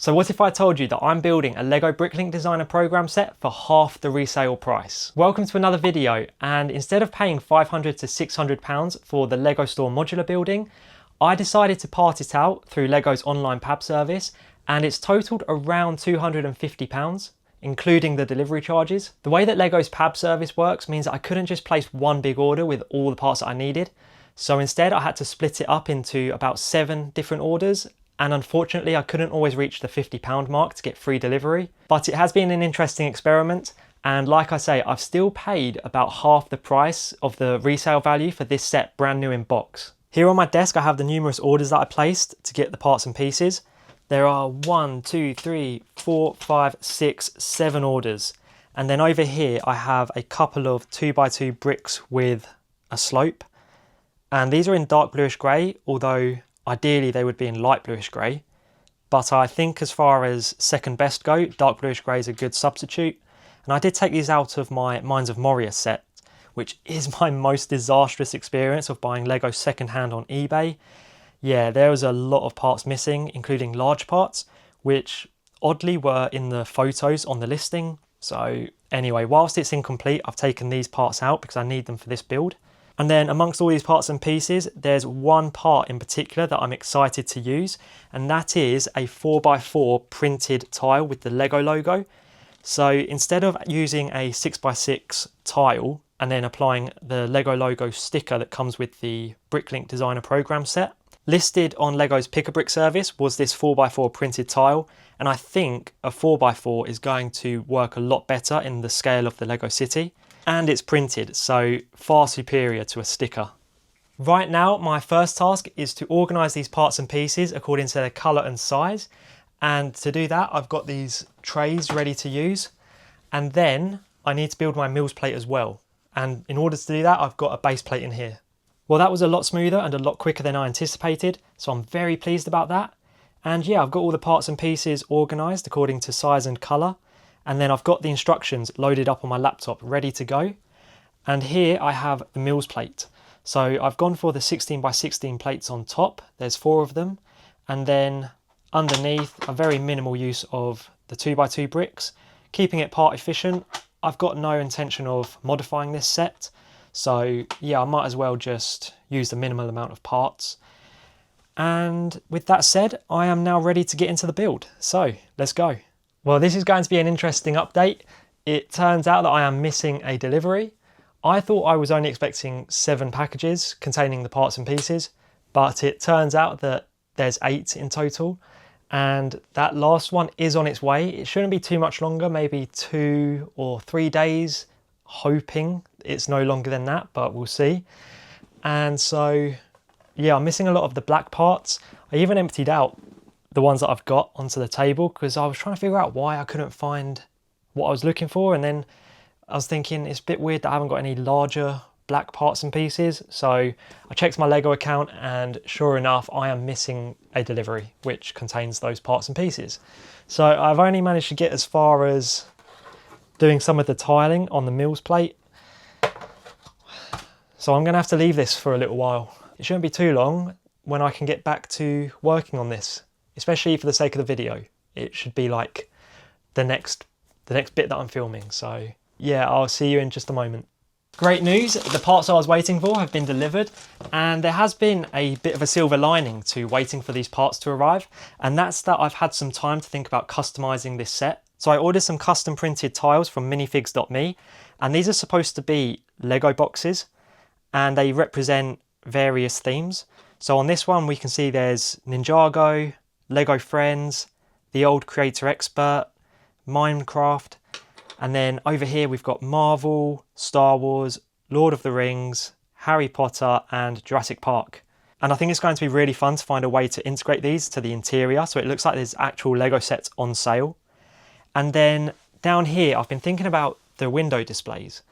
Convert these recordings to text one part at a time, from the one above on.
So what if I told you that I'm building a LEGO BrickLink Designer Program set for half the resale price? Welcome to another video, and instead of paying £500 to £600 for the LEGO store modular building, I decided to part it out through LEGO's online PAB service, and it's totaled around £250, including the delivery charges. The way that LEGO's PAB service works means that I couldn't just place one big order with all the parts that I needed. So instead I had to split it up into about 7 different orders, and unfortunately I couldn't always reach the £50 mark to get free delivery. But it has been an interesting experiment, and like I say, I've still paid about half the price of the resale value for this set brand new in box. Here on my desk I have the numerous orders that I placed to get the parts and pieces. There are 1, 2, 3, 4, 5, 6, 7 orders. And then over here I have a couple of 2x2 bricks with a slope. And these are in dark bluish grey, although ideally they would be in light bluish grey. But I think as far as second best go, dark bluish grey is a good substitute. And I did take these out of my Mines of Moria set, which is my most disastrous experience of buying Lego secondhand on eBay. Yeah, there was a lot of parts missing, including large parts, which oddly were in the photos on the listing. So anyway, whilst it's incomplete, I've taken these parts out because I need them for this build. And then amongst all these parts and pieces, there's one part in particular that I'm excited to use, and that is a 4x4 printed tile with the LEGO logo. So instead of using a 6x6 tile and then applying the LEGO logo sticker that comes with the BrickLink Designer Program set, listed on LEGO's Pick-a-Brick service was this 4x4 printed tile, and I think a 4x4 is going to work a lot better in the scale of the LEGO city. And it's printed, so far superior to a sticker. Right now, my first task is to organise these parts and pieces according to their colour and size. And to do that, I've got these trays ready to use. And then I need to build my mills plate as well. And in order to do that, I've got a base plate in here. Well, that was a lot smoother and a lot quicker than I anticipated, so I'm very pleased about that. And yeah, I've got all the parts and pieces organised according to size and colour. And then I've got the instructions loaded up on my laptop ready to go. And here I have the mills plate. So I've gone for the 16x16 plates on top. There's 4 of them. And then underneath, a very minimal use of the 2x2 bricks, keeping it part efficient. I've got no intention of modifying this set. So yeah, I might as well just use the minimal amount of parts. And with that said, I am now ready to get into the build. So let's go. Well, this is going to be an interesting update. It turns out that I am missing a delivery. I thought I was only expecting 7 packages containing the parts and pieces, but it turns out that there's 8 in total, and that last one is on its way. It shouldn't be too much longer, maybe 2 or 3 days, hoping it's no longer than that, but we'll see. And so, yeah, I'm missing a lot of the black parts. I even emptied out the ones that I've got onto the table because I was trying to figure out why I couldn't find what I was looking for, and then I was thinking it's a bit weird that I haven't got any larger black parts and pieces. So I checked my LEGO account, and sure enough I am missing a delivery which contains those parts and pieces. So I've only managed to get as far as doing some of the tiling on the mills plate, so I'm gonna have to leave this for a little while. It shouldn't be too long when I can get back to working on this. Especially for the sake of the video. It should be like the next bit that I'm filming. So yeah, I'll see you in just a moment. Great news, the parts I was waiting for have been delivered, and there has been a bit of a silver lining to waiting for these parts to arrive, and that's that I've had some time to think about customizing this set. So I ordered some custom printed tiles from minifigs.me, and these are supposed to be Lego boxes, and they represent various themes. So on this one we can see there's Ninjago, Lego Friends, The Old Creator Expert, Minecraft, and then over here we've got Marvel, Star Wars, Lord of the Rings, Harry Potter and Jurassic Park. And I think it's going to be really fun to find a way to integrate these to the interior, so it looks like there's actual Lego sets on sale. And then down here I've been thinking about the window displays.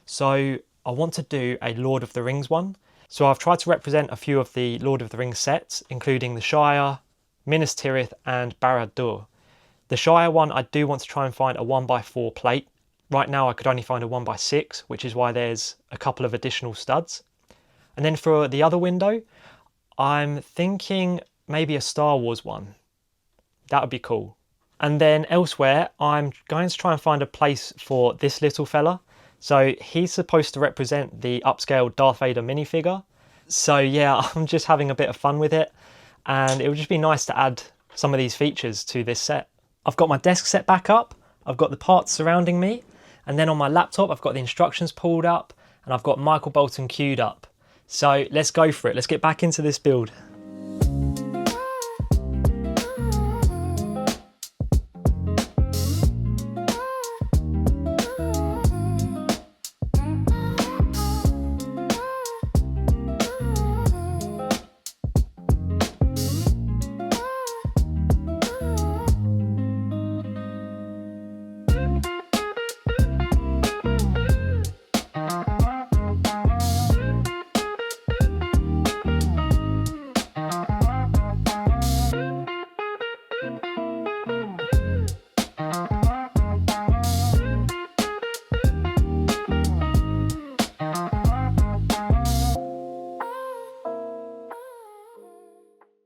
So I want to do a Lord of the Rings one. So I've tried to represent a few of the Lord of the Rings sets, including the Shire, Minas Tirith and Barad-dûr. The Shire one, I do want to try and find a 1x4 plate. Right now I could only find a 1x6, which is why there's a couple of additional studs. And then for the other window, I'm thinking maybe a Star Wars one. That would be cool. And then elsewhere, I'm going to try and find a place for this little fella. So he's supposed to represent the upscale Darth Vader minifigure. So yeah, I'm just having a bit of fun with it, and it would just be nice to add some of these features to this set. I've got my desk set back up, I've got the parts surrounding me, and then on my laptop I've got the instructions pulled up, and I've got Michael Bolton queued up. So let's go for it, let's get back into this build.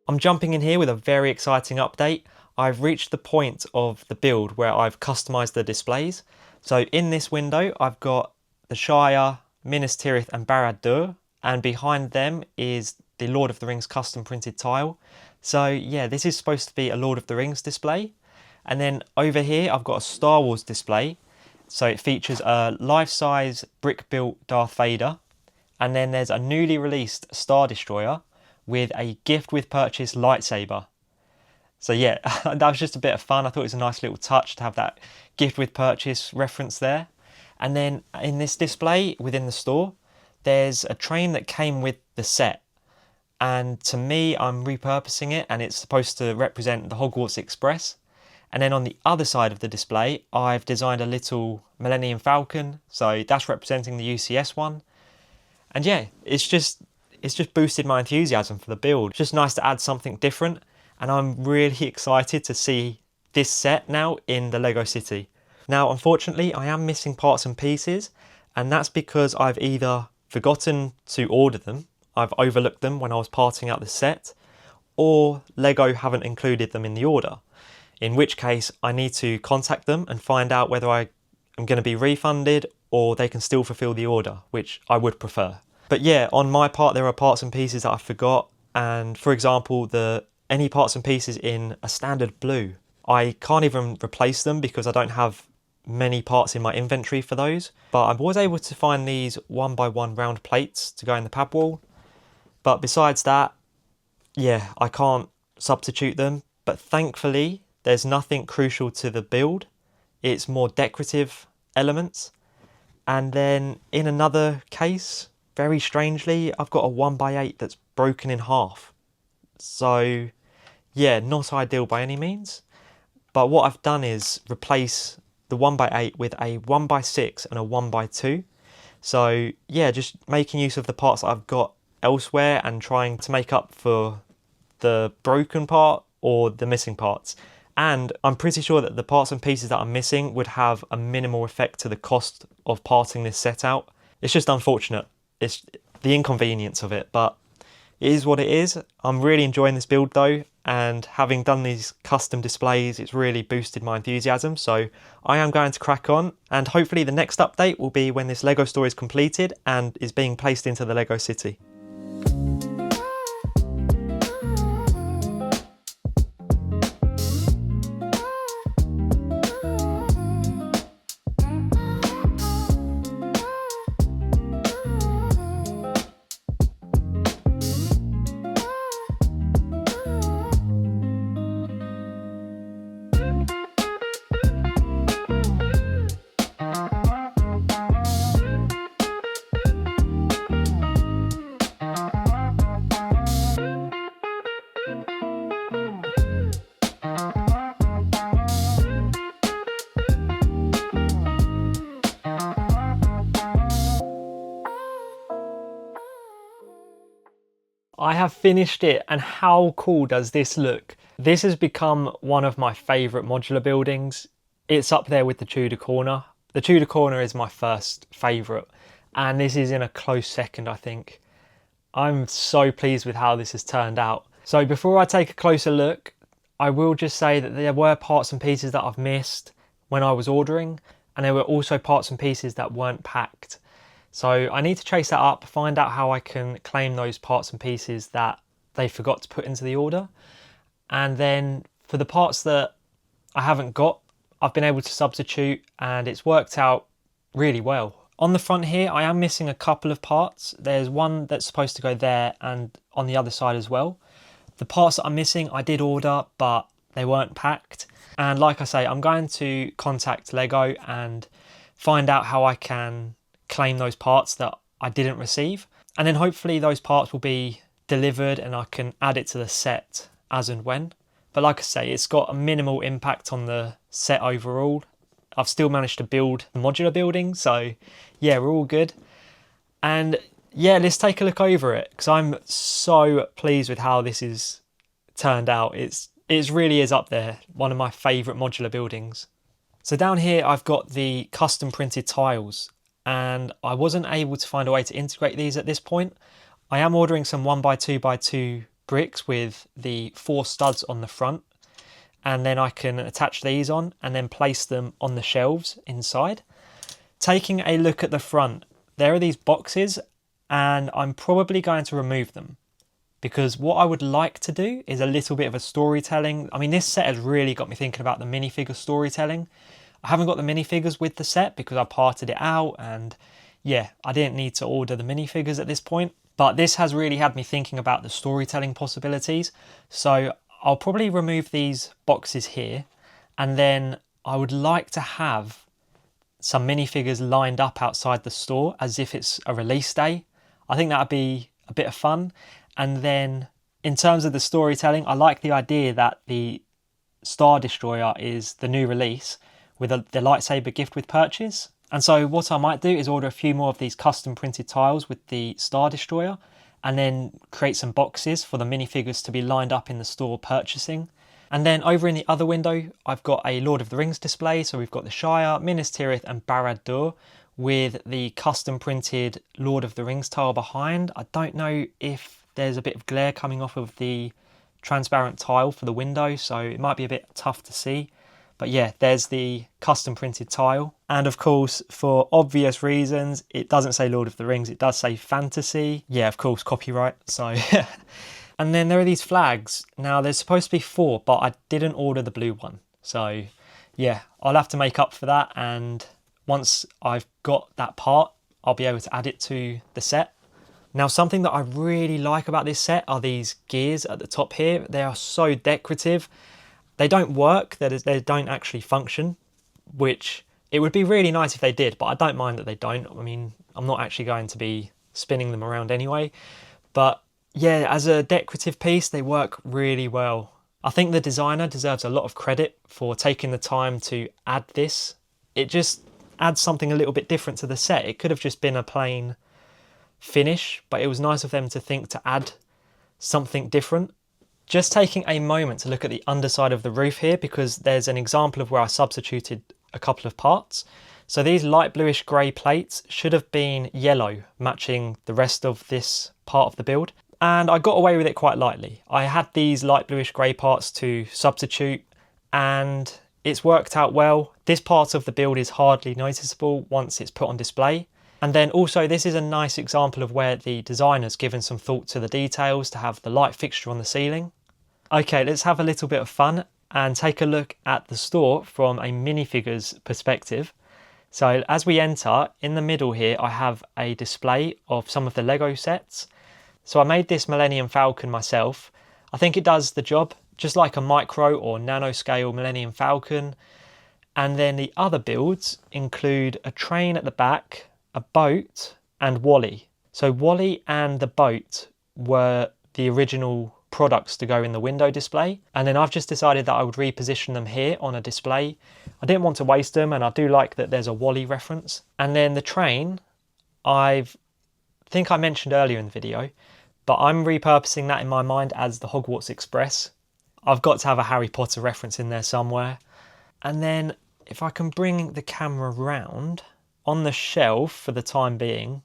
I'm jumping in here with a very exciting update. I've reached the point of the build where I've customized the displays. So in this window, I've got the Shire, Minas Tirith and Barad-dûr, and behind them is the Lord of the Rings custom printed tile. So yeah, this is supposed to be a Lord of the Rings display. And then over here, I've got a Star Wars display. So it features a life-size brick-built Darth Vader. And then there's a newly released Star Destroyer with a gift with purchase lightsaber. So yeah, that was just a bit of fun. I thought it was a nice little touch to have that gift with purchase reference there. And then in this display within the store, there's a train that came with the set. And to me, I'm repurposing it, and it's supposed to represent the Hogwarts Express. And then on the other side of the display, I've designed a little Millennium Falcon. So that's representing the UCS one. And yeah, it's just boosted my enthusiasm for the build. It's just nice to add something different, and I'm really excited to see this set now in the Lego City. Now, unfortunately, I am missing parts and pieces, and that's because I've either forgotten to order them, I've overlooked them when I was parting out the set, or Lego haven't included them in the order, in which case I need to contact them and find out whether I am going to be refunded or they can still fulfill the order, which I would prefer. But yeah, on my part, there are parts and pieces that I forgot. And for example, any parts and pieces in a standard blue, I can't even replace them because I don't have many parts in my inventory for those. But I was able to find these 1x1 round plates to go in the pad wall. But besides that, yeah, I can't substitute them. But thankfully, there's nothing crucial to the build. It's more decorative elements. And then in another case, very strangely, I've got a 1x8 that's broken in half. So yeah, not ideal by any means. But what I've done is replace the 1x8 with a 1x6 and a 1x2. So yeah, just making use of the parts that I've got elsewhere and trying to make up for the broken part or the missing parts. And I'm pretty sure that the parts and pieces that I'm missing would have a minimal effect to the cost of parting this set out. It's just unfortunate. It's the inconvenience of it, but it is what it is. I'm really enjoying this build though, and having done these custom displays, it's really boosted my enthusiasm. So I am going to crack on, and hopefully the next update will be when this Lego store is completed and is being placed into the Lego City. I have finished it, and how cool does this look? This has become one of my favourite modular buildings. It's up there with the Tudor Corner. The Tudor Corner is my first favourite, and this is in a close second, I think. I'm so pleased with how this has turned out. So before I take a closer look, I will just say that there were parts and pieces that I've missed when I was ordering, and there were also parts and pieces that weren't packed. So I need to chase that up, find out how I can claim those parts and pieces that they forgot to put into the order. And then for the parts that I haven't got, I've been able to substitute, and it's worked out really well. On the front here, I am missing a couple of parts. There's one that's supposed to go there and on the other side as well. The parts that I'm missing, I did order, but they weren't packed. And like I say, I'm going to contact LEGO and find out how I can claim those parts that I didn't receive. And then hopefully those parts will be delivered and I can add it to the set as and when. But like I say, it's got a minimal impact on the set overall. I've still managed to build the modular building, so yeah, we're all good. And yeah, let's take a look over it, because I'm so pleased with how this is turned out. It really is up there, one of my favourite modular buildings. So down here I've got the custom printed tiles, and I wasn't able to find a way to integrate these at this point. I am ordering some 1x2x2 bricks with the 4 studs on the front, and then I can attach these on and then place them on the shelves inside. Taking a look at the front, there are these boxes, and I'm probably going to remove them, because what I would like to do is a little bit of a storytelling. I mean, this set has really got me thinking about the minifigure storytelling. I haven't got the minifigures with the set because I parted it out, and yeah, I didn't need to order the minifigures at this point. But this has really had me thinking about the storytelling possibilities. So I'll probably remove these boxes here, and then I would like to have some minifigures lined up outside the store as if it's a release day. I think that would be a bit of fun. And then in terms of the storytelling, I like the idea that the Star Destroyer is the new release with the lightsaber gift with purchase. And so what I might do is order a few more of these custom printed tiles with the Star Destroyer, and then create some boxes for the minifigures to be lined up in the store purchasing. And then over in the other window, I've got a Lord of the Rings display. So we've got the Shire, Minas Tirith and Barad-dûr with the custom printed Lord of the Rings tile behind. I don't know if there's a bit of glare coming off of the transparent tile for the window, so it might be a bit tough to see. But yeah, there's the custom printed tile. And of course, for obvious reasons, it doesn't say Lord of the Rings, it does say fantasy. Yeah, of course, copyright, so. And then there are these flags. Now there's supposed to be 4, but I didn't order the blue one. So yeah, I'll have to make up for that. And once I've got that part, I'll be able to add it to the set. Now, something that I really like about this set are these gears at the top here. They are so decorative. They don't work, they don't actually function, which it would be really nice if they did, but I don't mind that they don't. I mean, I'm not actually going to be spinning them around anyway. But yeah, as a decorative piece, they work really well. I think the designer deserves a lot of credit for taking the time to add this. It just adds something a little bit different to the set. It could have just been a plain finish, but it was nice of them to think to add something different. Just taking a moment to look at the underside of the roof here, because there's an example of where I substituted a couple of parts. So these light bluish grey plates should have been yellow, matching the rest of this part of the build. And I got away with it quite lightly. I had these light bluish grey parts to substitute, and it's worked out well. This part of the build is hardly noticeable once it's put on display. And then also, this is a nice example of where the designer's given some thought to the details to have the light fixture on the ceiling. Okay, let's have a little bit of fun and take a look at the store from a minifigures perspective. So as we enter, in the middle here, I have a display of some of the Lego sets. So I made this Millennium Falcon myself. I think it does the job, just like a micro or nano scale Millennium Falcon. And then the other builds include a train at the back, a boat and Wally. So Wally and the boat were the original products to go in the window display, and then I've just decided that I would reposition them here on a display. I didn't want to waste them, and I do like that there's a Wally reference. And then the train, I think I mentioned earlier in the video, but I'm repurposing that in my mind as the Hogwarts Express. I've got to have a Harry Potter reference in there somewhere. And then if I can bring the camera round, on the shelf for the time being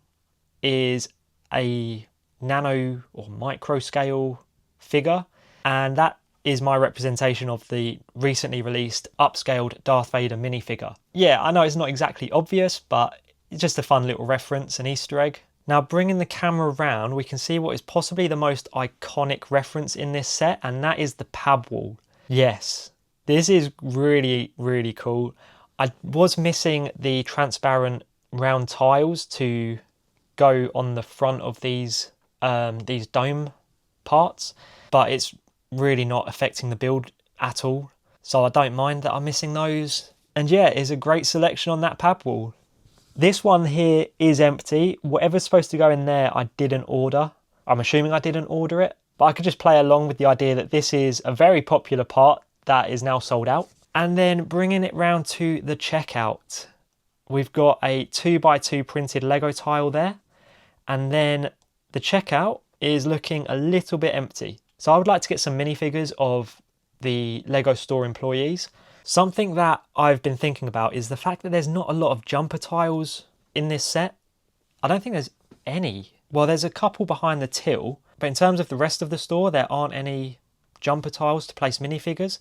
is a nano or micro scale figure, and that is my representation of the recently released upscaled Darth Vader minifigure. Yeah, I know it's not exactly obvious, but it's just a fun little reference, an Easter egg. Now bringing the camera around, we can see what is possibly the most iconic reference in this set, and that is the pab wall. Yes, this is really, really cool. I was missing the transparent round tiles to go on the front of these dome parts, but it's really not affecting the build at all. So I don't mind that I'm missing those. And yeah, it's a great selection on that pab wall. This one here is empty. Whatever's supposed to go in there, I didn't order. I'm assuming I didn't order it, but I could just play along with the idea that this is a very popular part that is now sold out. And then bringing it round to the checkout, we've got a 2x2 printed Lego tile there. And then the checkout is looking a little bit empty. So I would like to get some minifigures of the Lego store employees. Something that I've been thinking about is the fact that there's not a lot of jumper tiles in this set. I don't think there's any. Well, there's a couple behind the till, but in terms of the rest of the store, there aren't any jumper tiles to place minifigures.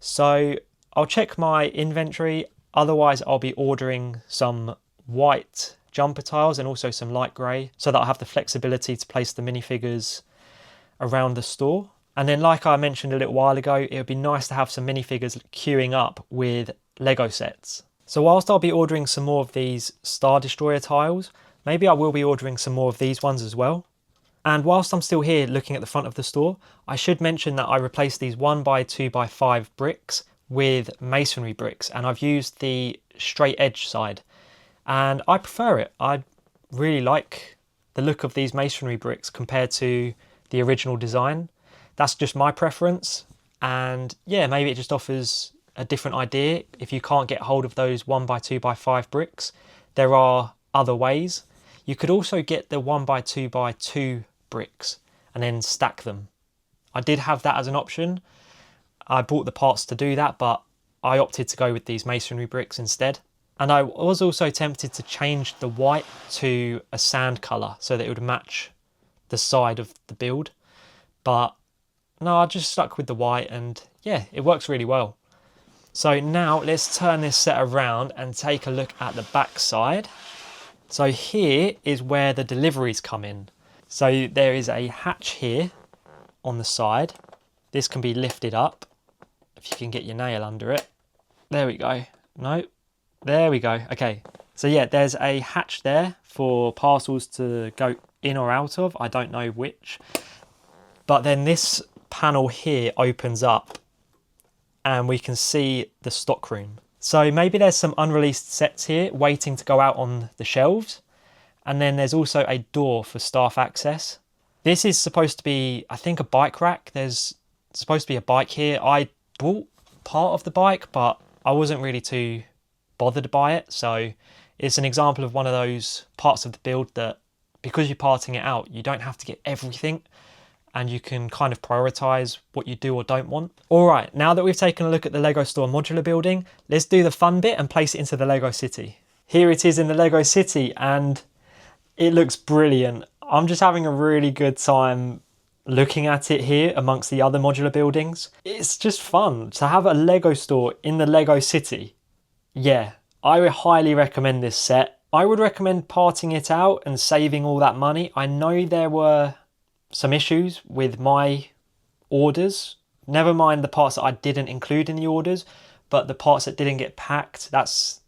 So I'll check my inventory. Otherwise, I'll be ordering some white jumper tiles and also some light grey so that I'll have the flexibility to place the minifigures around the store. And then, like I mentioned a little while ago, it would be nice to have some minifigures queuing up with Lego sets. So whilst I'll be ordering some more of these Star Destroyer tiles, maybe I will be ordering some more of these ones as well. And whilst I'm still here looking at the front of the store, I should mention that I replaced these 1x2x5 bricks with masonry bricks, and I've used the straight edge side. And I prefer it. I really like the look of these masonry bricks compared to the original design. That's just my preference, and yeah, maybe it just offers a different idea. If you can't get hold of those 1x2x5 bricks, there are other ways. You could also get the 1x2x2 bricks and then stack them. I did have that as an option. I bought the parts to do that, but I opted to go with these masonry bricks instead. And I was also tempted to change the white to a sand colour so that it would match the side of the build, but no, I just stuck with the white, and yeah, it works really well. So now let's turn this set around and take a look at the back side. So here is where the deliveries come in. So there is a hatch here on the side. This can be lifted up if you can get your nail under it. There we go. No, there we go. Okay, so yeah, there's a hatch there for parcels to go in or out of. I don't know which. But then this panel here opens up and we can see the stock room. So maybe there's some unreleased sets here waiting to go out on the shelves. And then there's also a door for staff access. This is supposed to be, I think, a bike rack. There's supposed to be a bike here. I bought part of the bike, but I wasn't really too bothered by it. So it's an example of one of those parts of the build that, because you're parting it out, you don't have to get everything, and you can kind of prioritize what you do or don't want. All right, now that we've taken a look at the Lego store modular building, let's do the fun bit and place it into the Lego city. Here it is in the Lego city, and it looks brilliant. I'm just having a really good time looking at it here amongst the other modular buildings. It's just fun to have a Lego store in the Lego city. Yeah, I would highly recommend this set. I would recommend parting it out and saving all that money. I know there were some issues with my orders. Never mind the parts that I didn't include in the orders, but the parts that didn't get packed, that's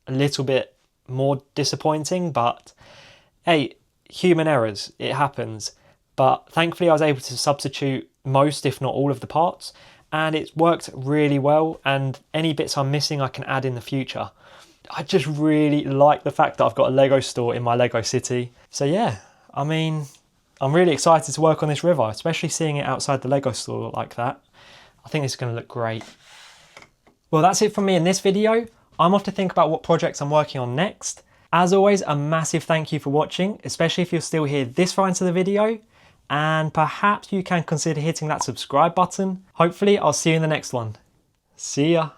a little bit more disappointing, but hey, human errors, it happens. But thankfully I was able to substitute most, if not all, of the parts, and it's worked really well, and any bits I'm missing I can add in the future. I just really like the fact that I've got a Lego store in my Lego city. So yeah, I mean, I'm really excited to work on this river, especially seeing it outside the Lego store like that. I think it's going to look great. Well, that's it from me in this video. I'm off to think about what projects I'm working on next. As always, a massive thank you for watching, especially if you're still here this far into the video. And perhaps you can consider hitting that subscribe button. Hopefully, I'll see you in the next one. See ya.